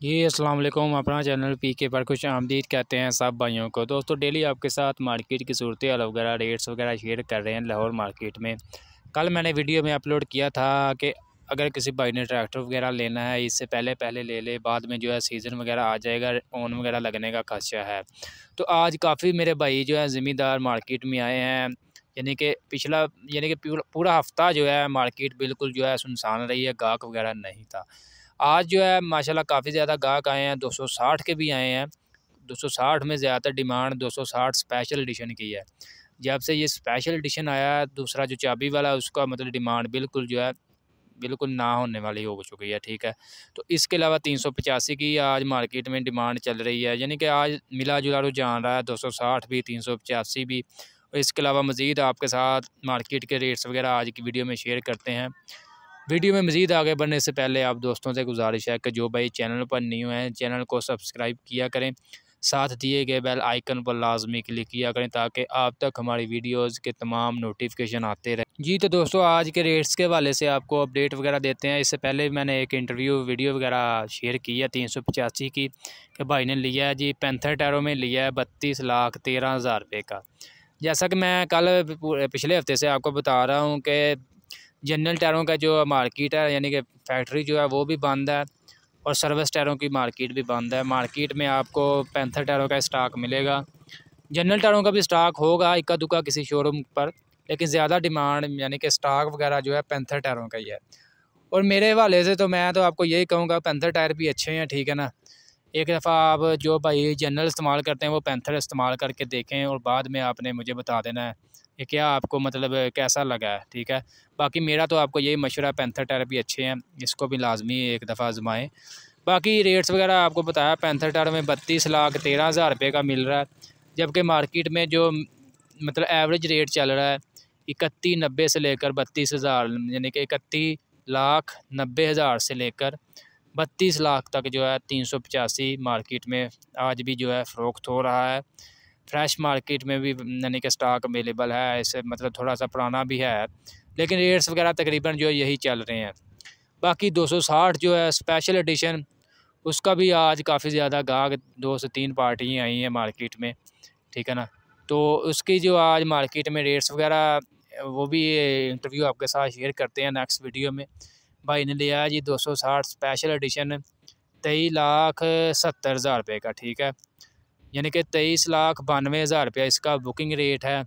जी अस्सलाम वालेकुम। अपना चैनल पीके पर खुश आमदीद कहते हैं सब भाइयों को। दोस्तों डेली आपके साथ मार्केट की सूरत हाल वगैरह रेट्स वगैरह शेयर कर रहे हैं लाहौर मार्केट में। कल मैंने वीडियो में अपलोड किया था कि अगर किसी भाई ने ट्रैक्टर वगैरह लेना है इससे पहले पहले ले ले, बाद में जो है सीज़न वगैरह आ जाएगा, ओन वगैरह लगने का खदशा है। तो आज काफ़ी मेरे भाई जो है ज़मींदार मार्केट में आए हैं। यानी कि पिछला यानी कि पूरा हफ़्ता जो है मार्केट बिल्कुल जो है सुनसान रही है, गाहक वगैरह नहीं था। आज जो है माशाल्लाह काफ़ी ज़्यादा गाहक आए हैं, 260 के भी आए हैं। 260 में ज़्यादातर डिमांड 260 स्पेशल एडिशन की है। जब से ये स्पेशल एडिशन आया है, दूसरा जो चाबी वाला है उसका मतलब डिमांड बिल्कुल जो है बिल्कुल ना होने वाली हो चुकी है, ठीक है। तो इसके अलावा 385 की आज मार्केट में डिमांड चल रही है, यानी कि आज मिला जुला रुझान रहा है, 260 भी 385 भी। और इसके अलावा मज़ीद आपके साथ मार्केट के रेट्स वगैरह आज की वीडियो में शेयर करते हैं। वीडियो में मज़ीद आगे बढ़ने से पहले आप दोस्तों से गुजारिश है कि जो भाई चैनल पर न्यू हैं चैनल को सब्सक्राइब किया करें, साथ दिए गए बेल आइकन पर लाजमी क्लिक किया करें ताकि आप तक हमारी वीडियोस के तमाम नोटिफिकेशन आते रहें। जी तो दोस्तों आज के रेट्स के हवाले से आपको अपडेट वगैरह देते हैं। इससे पहले मैंने एक इंटरव्यू वीडियो वगैरह शेयर की है 385 की, कि भाई ने लिया है जी पैंथर टायरों में लिया है 32,13,000 रुपये का। जैसा कि मैं कल पिछले हफ्ते से आपको बता रहा हूँ कि जनरल टायरों का जो मार्केट है यानी कि फैक्ट्री जो है वो भी बंद है और सर्विस टायरों की मार्केट भी बंद है। मार्केट में आपको पैंथर टायरों का स्टॉक मिलेगा, जनरल टायरों का भी स्टॉक होगा इक्का दुक्का किसी शोरूम पर, लेकिन ज़्यादा डिमांड यानी कि स्टॉक वगैरह जो है पैंथर टायरों का ही है। और मेरे हवाले से तो मैं तो आपको यही कहूँगा पैंथर टायर भी अच्छे हैं, ठीक है ना। एक दफ़ा आप जो भाई जनरल इस्तेमाल करते हैं वो पैंथर इस्तेमाल करके देखें और बाद में आपने मुझे बता देना है कि क्या आपको मतलब कैसा लगा है, ठीक है। बाकी मेरा तो आपको यही मशवरा है, पैंथर टायर भी अच्छे हैं, इसको भी लाजमी एक दफ़ा आजमाएँ। बाकी रेट्स वगैरह आपको बताया, पैंथर टायर में 32,13,000 रुपये का मिल रहा है, जबकि मार्केट में जो मतलब एवरेज रेट चल रहा है 31,90 से लेकर 32,000, यानी कि 31,90,000 से लेकर 32 लाख तक जो है 385 मार्केट में आज भी जो है फ़रोख्त हो रहा है। फ्रेश मार्केट में भी यानी कि स्टॉक अवेलेबल है, ऐसे मतलब थोड़ा सा पुराना भी है, लेकिन रेट्स वगैरह तकरीबन जो है यही चल रहे हैं। बाकी 260 जो है स्पेशल एडिशन, उसका भी आज काफ़ी ज़्यादा गाहक 2 से 3 पार्टियाँ आई हैं मार्केट में, ठीक है ना। तो उसकी जो आज मार्केट में रेट्स वगैरह वो भी इंटरव्यू आपके साथ शेयर करते हैं नेक्स्ट वीडियो में। भाई ने लिया है जी 260 स्पेशल एडिशन 23,70,000 रुपये का, ठीक है। यानी कि 23,92,000 रुपया इसका बुकिंग रेट है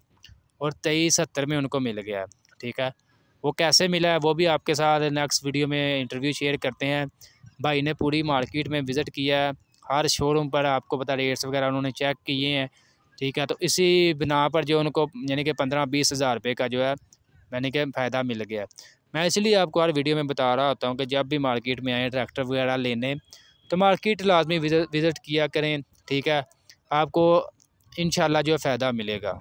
और 23,70 में उनको मिल गया है, ठीक है। वो कैसे मिला है वो भी आपके साथ नेक्स्ट वीडियो में इंटरव्यू शेयर करते हैं। भाई ने पूरी मार्केट में विज़िट किया है, हर शोरूम पर आपको पता रेट्स वगैरह उन्होंने चेक किए हैं, ठीक है। तो इसी बिना पर जो उनको यानी कि 15-20 हज़ार रुपये का जो है यानी कि फ़ायदा मिल गया है। मैं इसलिए आपको हर वीडियो में बता रहा होता हूँ कि जब भी मार्केट में आएँ ट्रैक्टर वगैरह लेने तो मार्केट लाजमी विज़िट किया करें, ठीक है। आपको इंशाल्लाह जो फ़ायदा मिलेगा।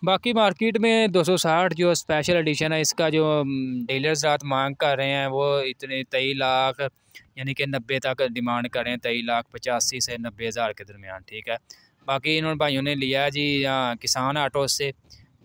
बाकी मार्केट में 260 जो स्पेशल एडिशन है इसका जो डीलर्स रात मांग कर रहे हैं वो इतने 23 लाख यानी कि 90 तक डिमांड कर रहे हैं, 23,85,000 से 90,000 के दरमियान, ठीक है। बाकी इन्होंने भाइयों ने लिया है जी यहाँ किसान ऑटो से,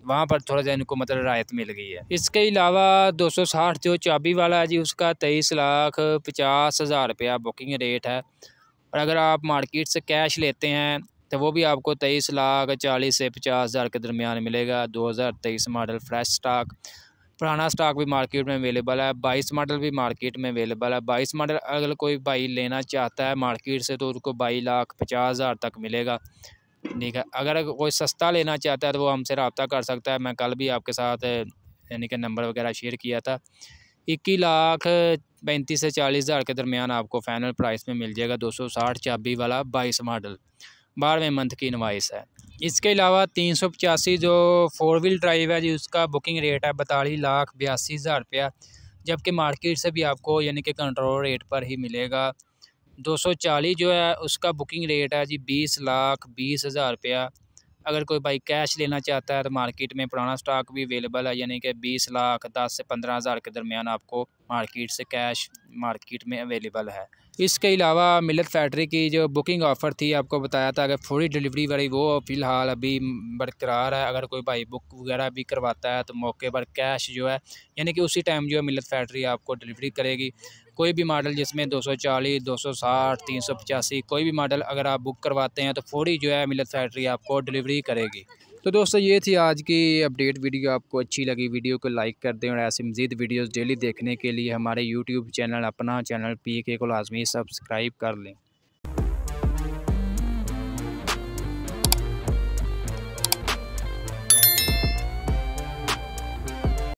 वहाँ पर थोड़ा सा इनको मतलब राहत मिल गई है। इसके अलावा 260 जो चाबी वाला है जी उसका 23,50,000 रुपया बुकिंग रेट है। और अगर आप मार्केट से कैश लेते हैं तो वो भी आपको 23,40,000 से 50,000 के दरमियान मिलेगा। 2023 मॉडल फ्रेश स्टॉक, पुराना स्टॉक भी मार्केट में अवेलेबल है। 22 मॉडल भी मार्केट में अवेलेबल है। 22 मॉडल अगर कोई भाई लेना चाहता है मार्केट से तो उसको 22,50,000 तक मिलेगा, ठीक है। अगर कोई सस्ता लेना चाहता है तो वो हमसे रब्ता कर सकता है। मैं कल भी आपके साथ यानी कि नंबर वगैरह शेयर किया था। 21,35,000 से 40,000 के दरमियान आपको फाइनल प्राइस में मिल जाएगा 260 चाबी वाला 22 मॉडल, 12वें मंथ की इनवाइस है। इसके अलावा 385 जो 4 व्हील ड्राइव है जी उसका बुकिंग रेट है 42,82,000 रुपया, जबकि मार्केट से भी आपको यानी कि कंट्रोल रेट पर ही मिलेगा। 240 जो है उसका बुकिंग रेट है जी 20,20,000 रुपया। अगर कोई भाई कैश लेना चाहता है तो मार्केट में पुराना स्टॉक भी अवेलेबल है, यानी कि 20,10,000 से 15,000 के दरमियान आपको मार्केट से कैश मार्केट में अवेलेबल है। इसके अलावा मिलत फैक्ट्री की जो बुकिंग ऑफ़र थी आपको बताया था, अगर फुली डिलीवरी वाली वो फ़िलहाल अभी बरकरार है। अगर कोई भाई बुक वगैरह भी करवाता है तो मौके पर कैश जो है यानी कि उसी टाइम जो है मिलत फैक्ट्री आपको डिलीवरी करेगी। कोई भी मॉडल जिसमें 240, 260, 385 कोई भी मॉडल अगर आप बुक करवाते हैं तो फौरी जो है मिल्लत फैक्ट्री आपको डिलीवरी करेगी। तो दोस्तों ये थी आज की अपडेट वीडियो। आपको अच्छी लगी वीडियो को लाइक कर दें और ऐसे मज़ीद वीडियोस डेली देखने के लिए हमारे यूट्यूब चैनल अपना चैनल PK को लाजमी सब्सक्राइब कर लें।